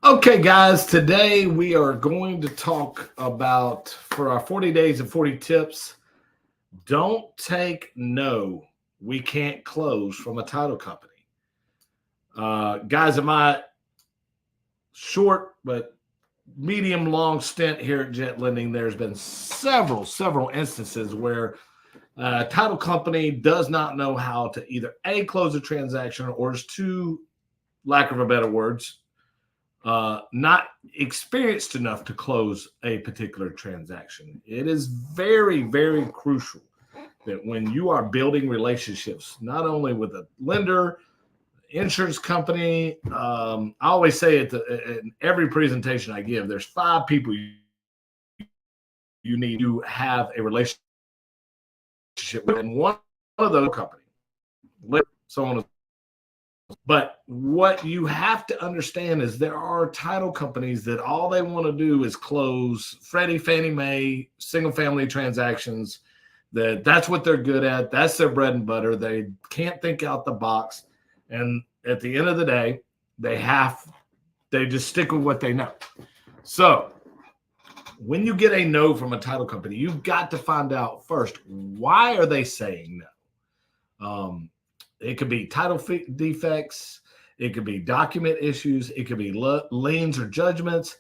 Okay, guys, today we are going to talk about for our 40 days and 40 tips. Don't take no, we can't close from a title company. Guys, in my short but medium long stint here at Jet Lending, there's been several instances where a title company does not know how to either A, close a transaction, or is too, lack of a better words, not experienced enough to close a particular transaction. It is very crucial that when you are building relationships, not only with a lender, insurance company, I always say it in every presentation I give, there's 5 people you need to have a relationship with, and one of those company, so on. But what you have to understand is there are title companies that all they want to do is close Freddie, Fannie Mae, single family transactions. That's what they're good at. That's their bread and butter. They can't think out the box. And at the end of the day, they just stick with what they know. So when you get a no from a title company, you've got to find out first, why are they saying no? It could be title defects. It could be document issues. It could be liens or judgments.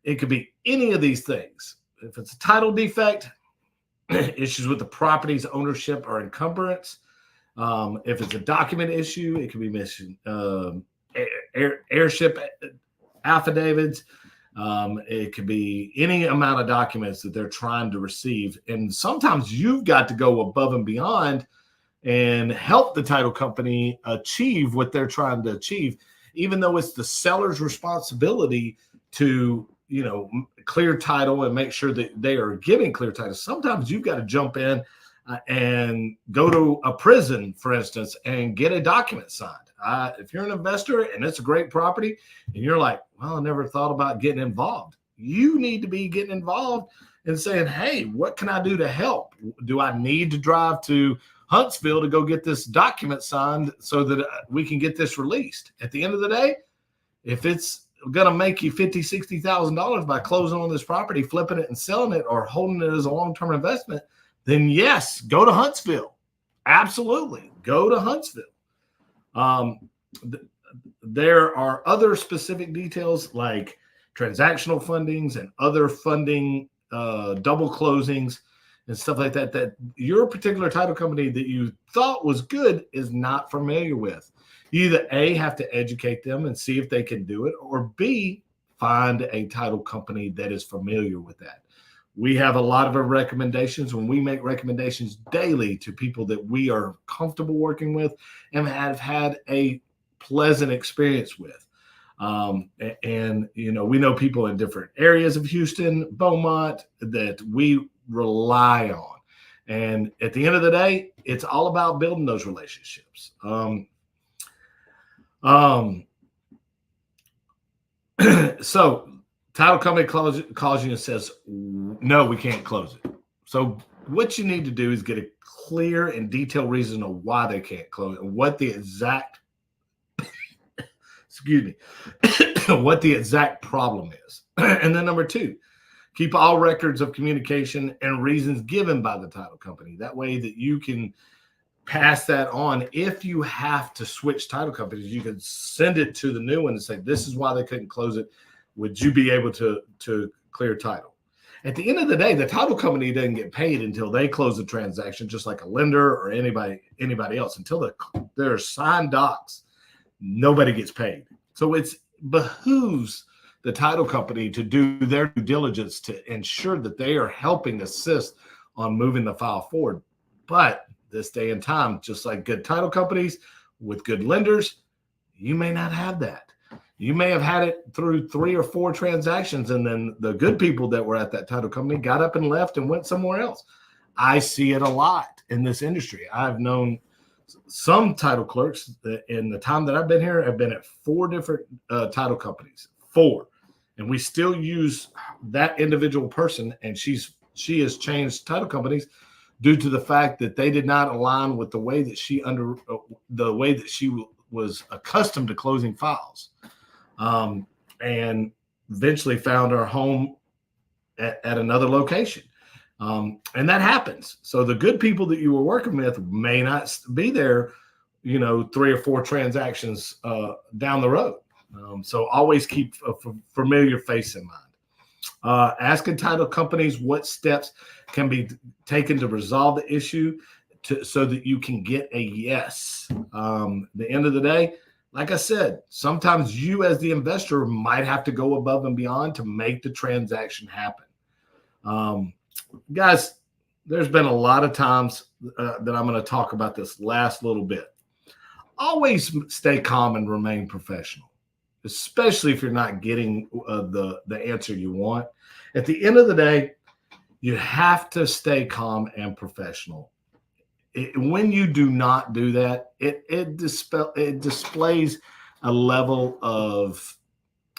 It could be any of these things. If it's a title defect, issues with the property's ownership or encumbrance. If it's a document issue, it could be missing airship affidavits. It could be any amount of documents that they're trying to receive. And sometimes you've got to go above and beyond and help the title company achieve what they're trying to achieve, even though it's the seller's responsibility to, clear title and make sure that they are giving clear title. Sometimes you've got to jump in and go to a prison, for instance, and get a document signed. If you're an investor and it's a great property and you're like, well, I never thought about getting involved. You need to be getting involved and saying, hey, what can I do to help? Do I need to drive to Huntsville to go get this document signed so that we can get this released? At the end of the day, if it's going to make you $50,000, $60,000 by closing on this property, flipping it and selling it, or holding it as a long-term investment, then yes, go to Huntsville. Absolutely, go to Huntsville. There are other specific details like transactional fundings and other funding, double closings, and stuff like that, that your particular title company that you thought was good is not familiar with. You either A, have to educate them and see if they can do it, or B, find a title company that is familiar with that. We have a lot of recommendations when we make recommendations daily to people that we are comfortable working with and have had a pleasant experience with. And we know people in different areas of Houston, Beaumont, that we rely on. And at the end of the day, it's all about building those relationships. So title company calls you and says, no, we can't close it. So what you need to do is get a clear and detailed reason of why they can't close it and what the exact what the exact problem is. And then number 2, keep all records of communication and reasons given by the title company. That way that you can pass that on. If you have to switch title companies, you can send it to the new one and say, this is why they couldn't close it. Would you be able to clear title? At the end of the day, the title company doesn't get paid until they close the transaction, just like a lender or anybody else. Until there are signed docs, nobody gets paid. So it behooves the title company to do their due diligence to ensure that they are helping assist on moving the file forward. But this day and time, just like good title companies with good lenders, you may not have that. You may have had it through 3 or 4 transactions, and then the good people that were at that title company got up and left and went somewhere else. I see it a lot in this industry. I've known some title clerks that in the time that I've been here have been at 4 different title companies, 4. And we still use that individual person, and she has changed title companies due to the fact that they did not align with the way that she was accustomed to closing files. and eventually found our home at another location. And that happens. So the good people that you were working with may not be there, 3 or 4 transactions down the road. So always keep a familiar face in mind. Asking title companies what steps can be taken to resolve the issue so that you can get a yes. The end of the day, like I said, sometimes you as the investor might have to go above and beyond to make the transaction happen. Guys, there's been a lot of times that I'm going to talk about this last little bit. Always stay calm and remain professional, especially if you're not getting the answer you want. At the end of the day, you have to stay calm and professional. When you do not do that, it displays a level of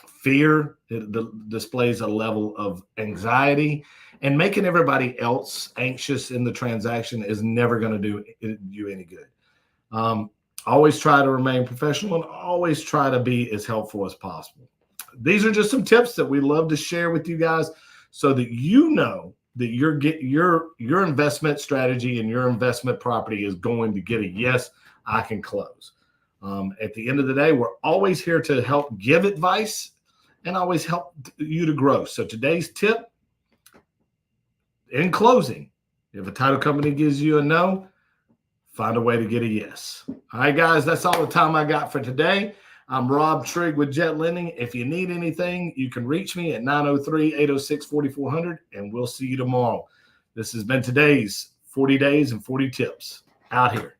fear. It displays a level of anxiety, and making everybody else anxious in the transaction is never going to do you any good. Always try to remain professional and always try to be as helpful as possible. These are just some tips that we love to share with you guys so that you know that your investment strategy and your investment property is going to get a yes, I can close. At the end of the day, we're always here to help give advice and always help you to grow. So today's tip, in closing, if a title company gives you a no, find a way to get a yes. All right, guys, that's all the time I got for today. I'm Rob Trigg with Jet Lending. If you need anything, you can reach me at 903-806-4400, and we'll see you tomorrow. This has been today's 40 Days and 40 Tips out here.